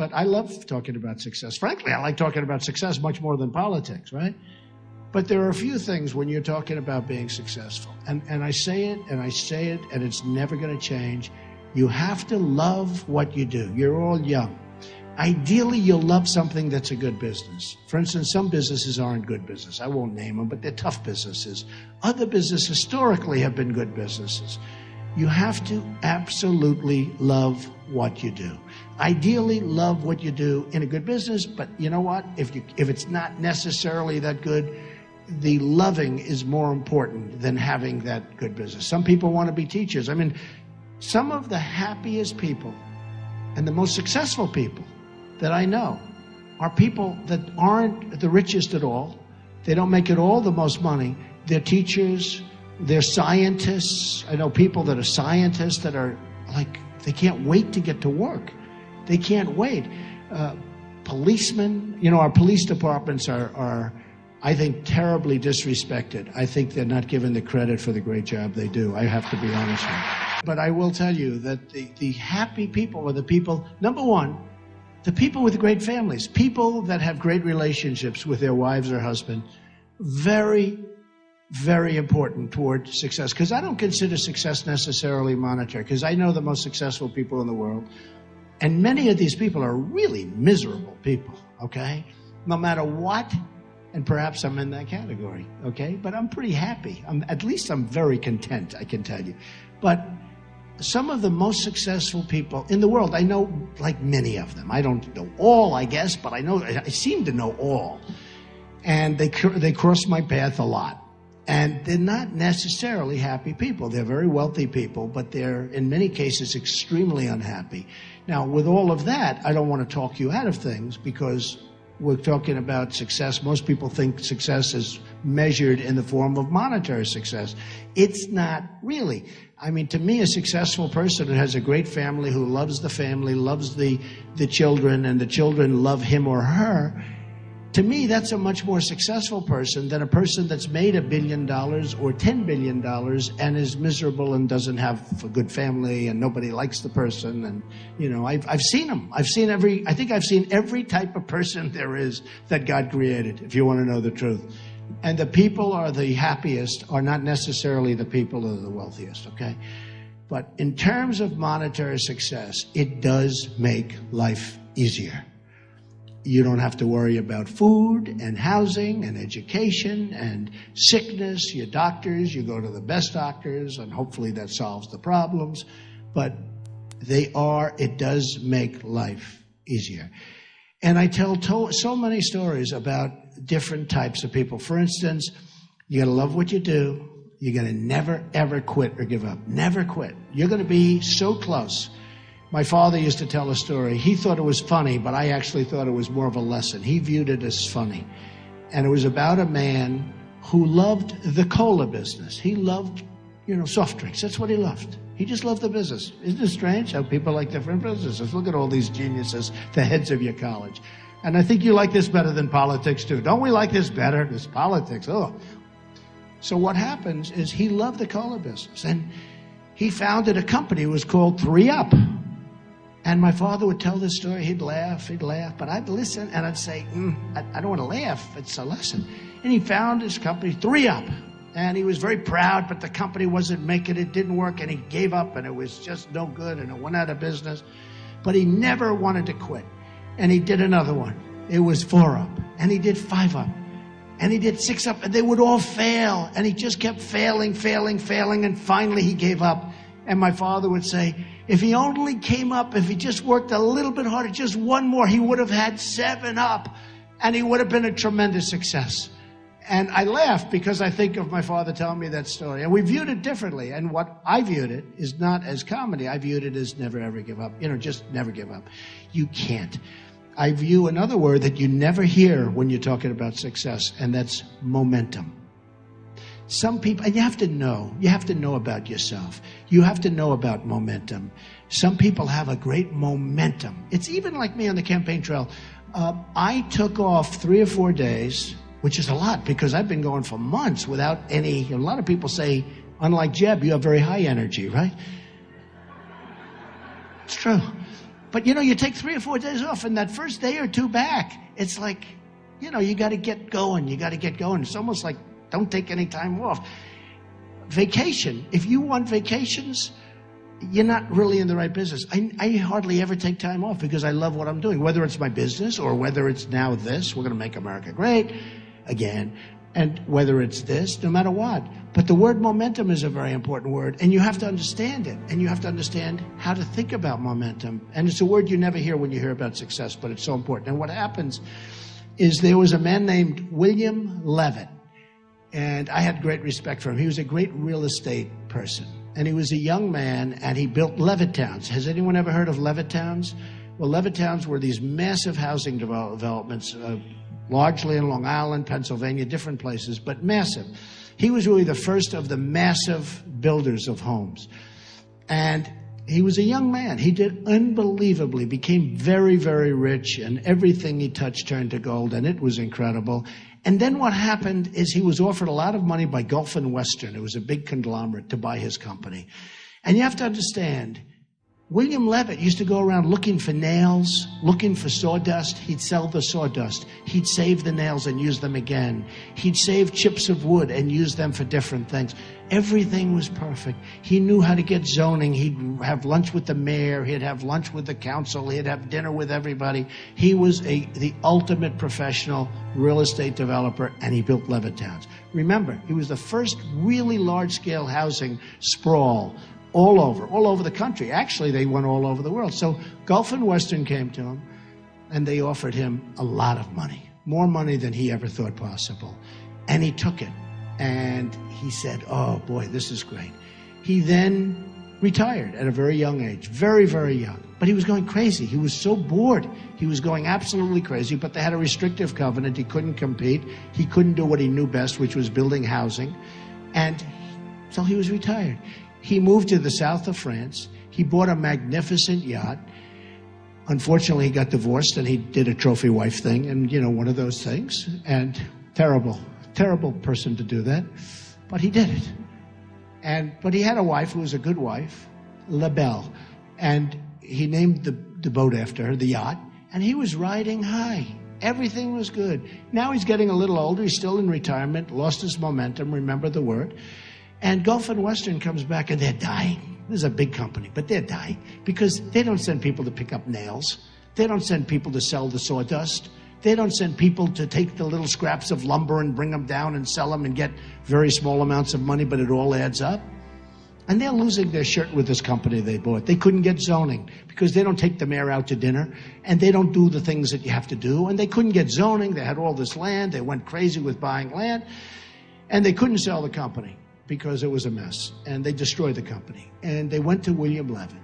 but I love talking about success. Frankly, I like talking about success much more than politics, right? But there are a few things when you're talking about being successful. And I say it, and I say it, and it's never going to change. You have to love what you do. You're all young. Ideally, you'll love something that's a good business. For instance, some businesses aren't good business. I won't name them, but they're tough businesses. Other businesses historically have been good businesses. You have to absolutely love what you do. Ideally, love what you do in a good business, but you know what? If it's not necessarily that good, the loving is more important than having that good business. Some people want to be teachers. I mean, some of the happiest people and the most successful people that I know are people that aren't the richest at all. They don't make it all the most money. They're teachers. They're scientists. I know people that are scientists that are like, they can't wait to get to work. They can't wait. Policemen, you know, our police departments are, I think, terribly disrespected. I think they're not given the credit for the great job they do. I have to be honest with you. But I will tell you that the happy people are the people, number one, the people with great families, people that have great relationships with their wives or husbands, very, very important toward success. Because I don't consider success necessarily monetary, because I know the most successful people in the world. And many of these people are really miserable people, okay? No matter what, and perhaps I'm in that category, okay? But I'm pretty happy. At least I'm very content, I can tell you. But some of the most successful people in the world, I know like many of them. I don't know all, I guess, but I seem to know all. And they cross my path a lot. And they're not necessarily happy people. They're very wealthy people, but they're, in many cases, extremely unhappy. Now, with all of that, I don't want to talk you out of things because we're talking about success. Most people think success is measured in the form of monetary success. It's not really. I mean, to me, a successful person who has a great family, who loves the family, loves the children, and the children love him or her, to me, that's a much more successful person than a person that's made $1 billion or $10 billion and is miserable and doesn't have a good family and nobody likes the person. And, you know, I've seen them. I think I've seen every type of person there is that God created, if you want to know the truth. And the people are the happiest are not necessarily the people that are the wealthiest, okay? But in terms of monetary success, it does make life easier. You don't have to worry about food and housing and education and sickness. Your doctors, you go to the best doctors, and hopefully that solves the problems. But it does make life easier. And I tell so many stories about different types of people. For instance, you gotta love what you do. You're gonna never, ever quit or give up. Never quit. You're gonna be so close. My father used to tell a story. He thought it was funny, but I actually thought it was more of a lesson. He viewed it as funny. And it was about a man who loved the cola business. He loved, soft drinks. That's what he loved. He just loved the business. Isn't it strange how people like different businesses? Look at all these geniuses, the heads of your college. And I think you like this better than politics, too. Don't we like this better? This politics, oh. So what happens is he loved the cola business. And he founded a company. It was called 3-Up. And my father would tell this story. He'd laugh, but I'd listen and I'd say, I don't want to laugh. It's a lesson. And he found his company, 3-Up. And he was very proud, but the company wasn't making it, didn't work, and he gave up, and it was just no good, and it went out of business. But he never wanted to quit. And he did another one. It was 4-Up. And he did 5-Up. And he did 6-Up, and they would all fail. And he just kept failing, and finally he gave up. And my father would say, if he only came up, if he just worked a little bit harder, just one more, he would have had 7-Up, and he would have been a tremendous success. And I laugh because I think of my father telling me that story. And we viewed it differently. And what I viewed it is not as comedy. I viewed it as never, ever give up. Just never give up. You can't. I view another word that you never hear when you're talking about success, and that's momentum. Some people, and you have to know about yourself. You have to know about momentum. Some people have a great momentum. It's even like me on the campaign trail. I took off 3 or 4 days, which is a lot because I've been going for months without a lot of people say, unlike Jeb, you have very high energy, right? It's true. But, you know, you take 3 or 4 days off, and that first day or two back, it's like, you know, you got to get going. You got to get going. It's almost like don't take any time off. Vacation. If you want vacations, you're not really in the right business. I hardly ever take time off because I love what I'm doing, whether it's my business or whether it's now this. We're going to make America great again. And whether it's this, no matter what. But the word momentum is a very important word, and you have to understand it, and you have to understand how to think about momentum. And it's a word you never hear when you hear about success, but it's so important. And what happens is there was a man named William Levitt, and I had great respect for him. He was a great real estate person, and he was a young man, and he built Levittowns. Has anyone ever heard of Levittowns? Well, Levittowns were these massive housing developments, largely in Long Island, Pennsylvania, different places, but massive. He was really the first of the massive builders of homes. And he was a young man. He did unbelievably, became very, very rich, and everything he touched turned to gold, and it was incredible. And then what happened is he was offered a lot of money by Gulf and Western. It was a big conglomerate to buy his company. And you have to understand, William Levitt used to go around looking for nails, looking for sawdust. He'd sell the sawdust. He'd save the nails and use them again. He'd save chips of wood and use them for different things. Everything was perfect. He knew how to get zoning. He'd have lunch with the mayor. He'd have lunch with the council. He'd have dinner with everybody. He was the ultimate professional real estate developer, and he built Levittowns. Remember, he was the first really large-scale housing sprawl all over the country. Actually, they went all over the world. So Gulf and Western came to him, and they offered him a lot of money, more money than he ever thought possible. And he took it, and he said, oh, boy, this is great. He then retired at a very young age, very, very young. But he was going crazy. He was so bored. He was going absolutely crazy, but they had a restrictive covenant. He couldn't compete. He couldn't do what he knew best, which was building housing. And so he was retired. He moved to the south of France. He bought a magnificent yacht. Unfortunately, he got divorced, and he did a trophy wife thing, and, you know, one of those things. And terrible person to do that. But he did it. But he had a wife who was a good wife, La Belle. And he named the boat after her, the yacht. And he was riding high. Everything was good. Now he's getting a little older. He's still in retirement, lost his momentum, remember the word. And Gulf and Western comes back, and they're dying. This is a big company, but they're dying because they don't send people to pick up nails. They don't send people to sell the sawdust. They don't send people to take the little scraps of lumber and bring them down and sell them and get very small amounts of money, but it all adds up. And they're losing their shirt with this company they bought. They couldn't get zoning because they don't take the mayor out to dinner, and they don't do the things that you have to do. And they couldn't get zoning. They had all this land. They went crazy with buying land, and they couldn't sell the company because it was a mess, and they destroyed the company. And they went to William Levitt,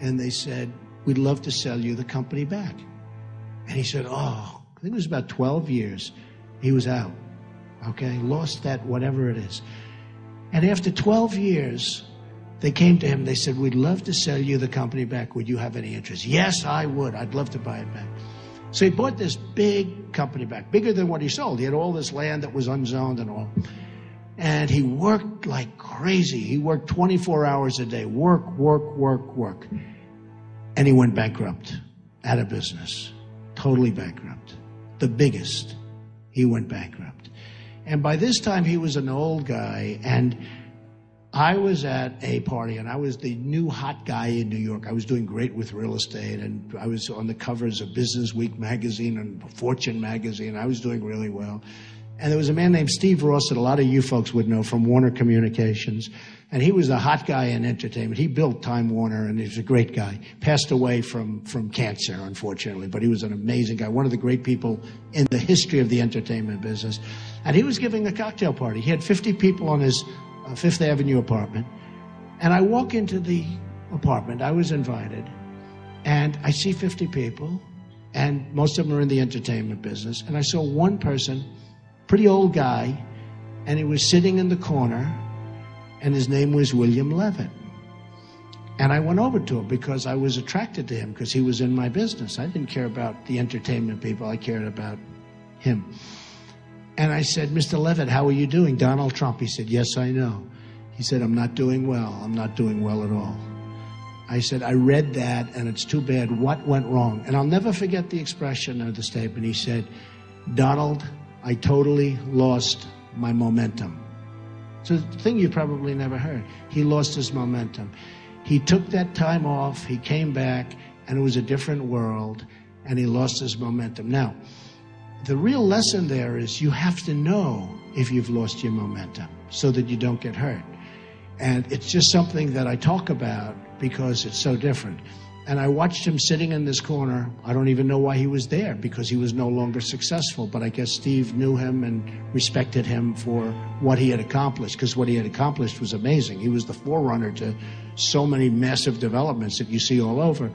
and they said, we'd love to sell you the company back. And he said, I think it was about 12 years, he was out, okay? Lost that, whatever it is. And after 12 years, they came to him, they said, we'd love to sell you the company back. Would you have any interest? Yes, I would. I'd love to buy it back. So he bought this big company back, bigger than what he sold. He had all this land that was unzoned and all. And he worked like crazy. He worked 24 hours a day. Work. And he went bankrupt, out of business, totally bankrupt. The biggest, he went bankrupt. And by this time, he was an old guy. And I was at a party, and I was the new hot guy in New York. I was doing great with real estate, and I was on the covers of Business Week magazine and Fortune magazine. I was doing really well. And there was a man named Steve Ross that a lot of you folks would know from Warner Communications. And he was the hot guy in entertainment. He built Time Warner, and he was a great guy. Passed away from cancer, unfortunately, but he was an amazing guy, one of the great people in the history of the entertainment business. And he was giving a cocktail party. He had 50 people on his Fifth Avenue apartment. And I walk into the apartment. I was invited. And I see 50 people, and most of them are in the entertainment business. And I saw one person, pretty old guy, and he was sitting in the corner, and his name was William Levitt. And I went over to him because I was attracted to him because he was in my business. I didn't care about the entertainment people. I cared about him. And I said, Mr. Levitt, how are you doing? Donald Trump. He said, yes, I know. He said, I'm not doing well. I'm not doing well at all. I said, I read that and it's too bad. What went wrong? And I'll never forget the expression of the statement. He said, Donald, I totally lost my momentum. It's a thing you probably never heard. He lost his momentum. He took that time off, he came back, and it was a different world, and he lost his momentum. Now, the real lesson there is you have to know if you've lost your momentum so that you don't get hurt. And it's just something that I talk about because it's so different. And I watched him sitting in this corner. I don't even know why he was there, because he was no longer successful. But I guess Steve knew him and respected him for what he had accomplished, because what he had accomplished was amazing. He was the forerunner to so many massive developments that you see all over.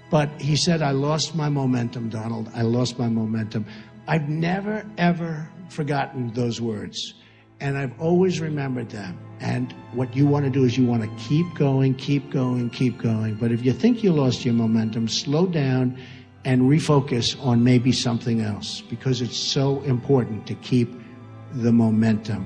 But he said, I lost my momentum, Donald. I lost my momentum. I've never, ever forgotten those words. And I've always remembered them. And what you want to do is you want to keep going, keep going, keep going. But if you think you lost your momentum, slow down and refocus on maybe something else, because it's so important to keep the momentum.